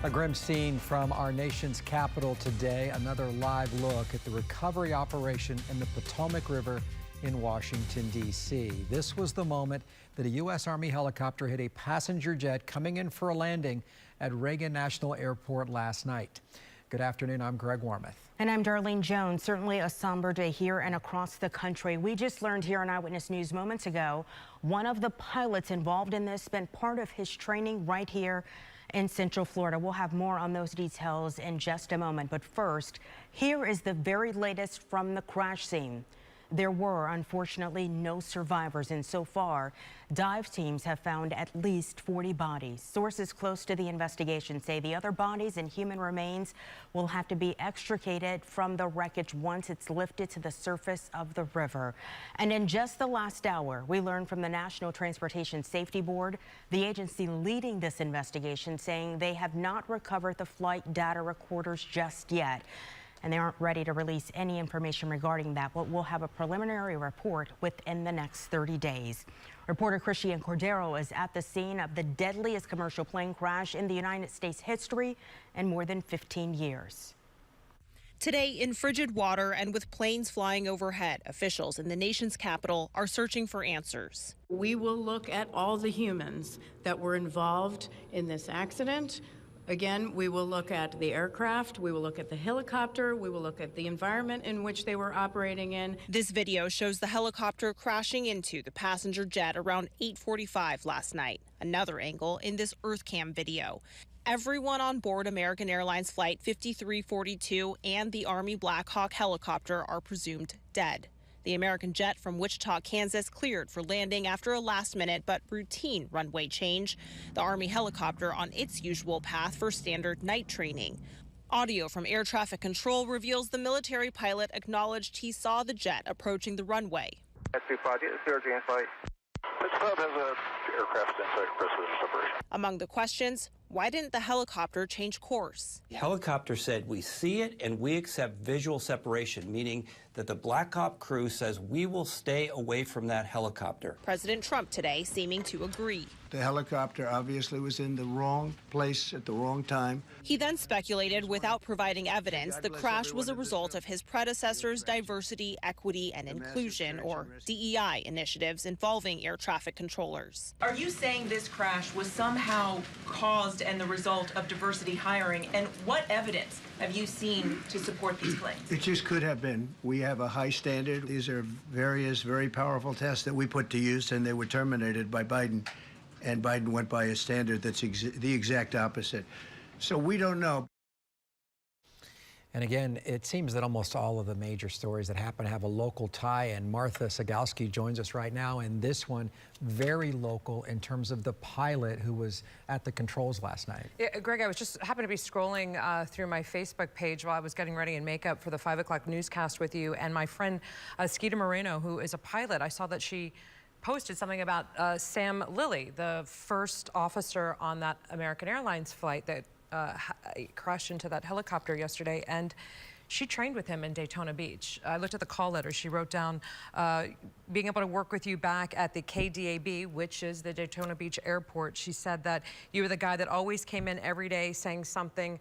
A grim scene from our nation's capital today. Another live look at the recovery operation in the Potomac River in Washington, D.C. This was the moment that a U.S. Army helicopter hit a passenger jet coming in for a landing at Reagan National Airport last night. Good afternoon. I'm Greg Warmoth. And I'm Darlene Jones. Certainly a somber day here and across the country. We just learned here on Eyewitness News moments ago, one of the pilots involved in this spent part of his training right here in Central Florida. We'll have more on those details in just a moment. But first, here is the very latest from the crash scene. There were, unfortunately, no survivors, and so far, dive teams have found at least 40 bodies. Sources close to the investigation say the other bodies and human remains will have to be extricated from the wreckage once it's lifted to the surface of the river. And in just the last hour, we learned from the National Transportation Safety Board, the agency leading this investigation, saying they have not recovered the flight data recorders just yet. And they aren't ready to release any information regarding that, but we'll have a preliminary report within the next 30 days. Reporter Christian Cordero is at the scene of the deadliest commercial plane crash in the United States history in more than 15 years. Today, in frigid water and with planes flying overhead, officials in the nation's capital are searching for answers. We will look at all the humans that were involved in this accident. Again, we will look at the aircraft, we will look at the helicopter, we will look at the environment in which they were operating in. This video shows the helicopter crashing into the passenger jet around 8:45 last night. Another angle in this EarthCam video. Everyone on board American Airlines Flight 5342 and the Army Black Hawk helicopter are presumed dead. The American jet from Wichita, Kansas cleared for landing after a last-minute but routine runway change. The Army helicopter on its usual path for standard night training. Audio from air traffic control reveals the military pilot acknowledged he saw the jet approaching the runway. Among the questions, why didn't the helicopter change course? The helicopter said, "We see it and we accept visual separation," meaning that the Black Hawk crew says we will stay away from that helicopter. President Trump today seeming to agree. The helicopter obviously was in the wrong place at the wrong time. He then speculated, without providing evidence, the crash was a result of his predecessor's diversity, equity, and inclusion, or DEI, initiatives involving air traffic controllers. Are you saying this crash was somehow caused and the result of diversity hiring? And what evidence have you seen to support these claims? It just could have been. We have a high standard. These are various very powerful tests that we put to use, and they were terminated by Biden. And Biden went by a standard that's the exact opposite. So we don't know. And again, it seems that almost all of the major stories that happen have a local tie, and Martha Sagalski joins us right now, and this one very local in terms of the pilot who was at the controls last night. Yeah, Greg, I was just happened to be scrolling through my Facebook page while I was getting ready in makeup for the 5 o'clock newscast with you, and my friend Skeeta Moreno, who is a pilot, I saw that she posted something about Sam Lilley, the first officer on that American Airlines flight that crashed into that helicopter yesterday, and she trained with him in Daytona Beach. I looked at the call letter. She wrote down, being able to work with you back at the KDAB, which is the Daytona Beach Airport. She said that you were the guy that always came in every day saying something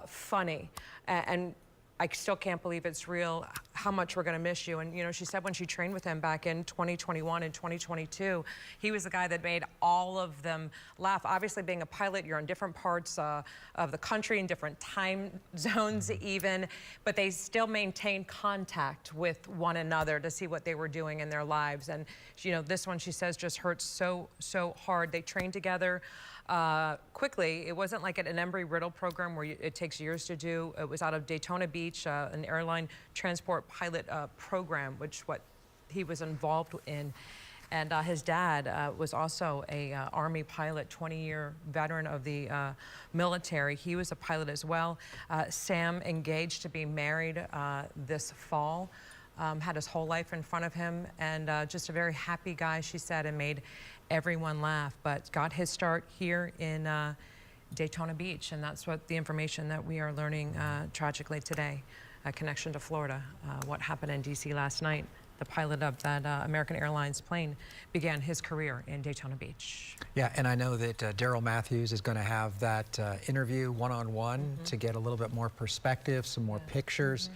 funny, and I still can't believe it's real, how much we're going to miss you. And, you know, she said when she trained with him back in 2021 and 2022, he was the guy that made all of them laugh. Obviously, being a pilot, you're in different parts of the country, in different time zones even, but they still maintained contact with one another to see what they were doing in their lives. And, you know, this one, she says, just hurts so hard. They trained together quickly. It wasn't like an Embry-Riddle program where it takes years to do. It was out of Daytona Beach, an airline transport pilot program, which what he was involved in. And his dad was also a Army pilot, 20-year veteran of the military. He was a pilot as well. Sam engaged to be married this fall. Had his whole life in front of him, and just a very happy guy, she said, and made everyone laugh, but got his start here in Daytona Beach, and that's what the information that we are learning tragically today, a connection to Florida, what happened in D.C. last night. the pilot of that American Airlines plane, began his career in Daytona Beach. Yeah, and I know that Daryl Matthews is going to have that interview one-on-one to get a little bit more perspective, some more pictures.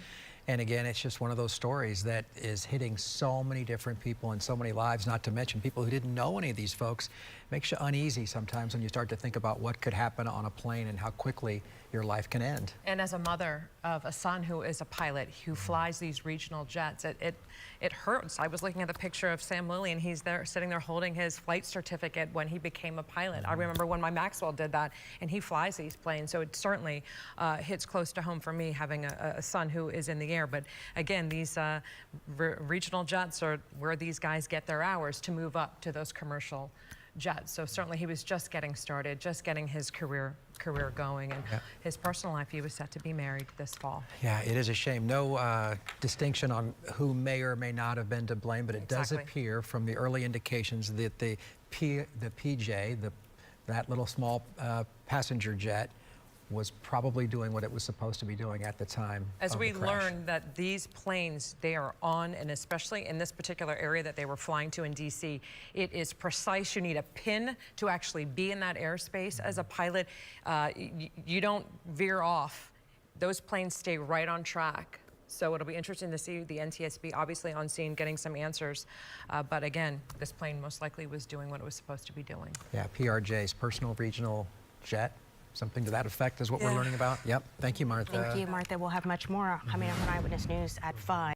And again, it's just one of those stories that is hitting so many different people and so many lives, not to mention people who didn't know any of these folks. It makes you uneasy sometimes when you start to think about what could happen on a plane and how quickly your life can end. And as a mother of a son who is a pilot who flies these regional jets, it hurts. I was looking at the picture of Sam Lilley, and he's there sitting there holding his flight certificate when he became a pilot. I remember when my Maxwell did that, and he flies these planes, so it certainly hits close to home for me having a son who is in the air. But again, these regional jets are where these guys get their hours to move up to those commercial jets. So certainly he was just getting started, just getting his career going, and his personal life, he was set to be married this fall. Yeah, it is a shame. No distinction on who may or may not have been to blame, but it does appear from the early indications that the PJ, that little small passenger jet, was probably doing what it was supposed to be doing at the time As of we the crash. learned that these planes, they are on, and especially in this particular area that they were flying to in DC, it is precise. You need a pin to actually be in that airspace as a pilot. You don't veer off. Those planes stay right on track. So it'll be interesting to see the NTSB obviously on scene getting some answers. But again, this plane most likely was doing what it was supposed to be doing. Yeah, PRJ's personal regional jet. Something to that effect is what we're learning about. Yep. Thank you, Martha. Thank you, Martha. We'll have much more coming up on Eyewitness News at 5.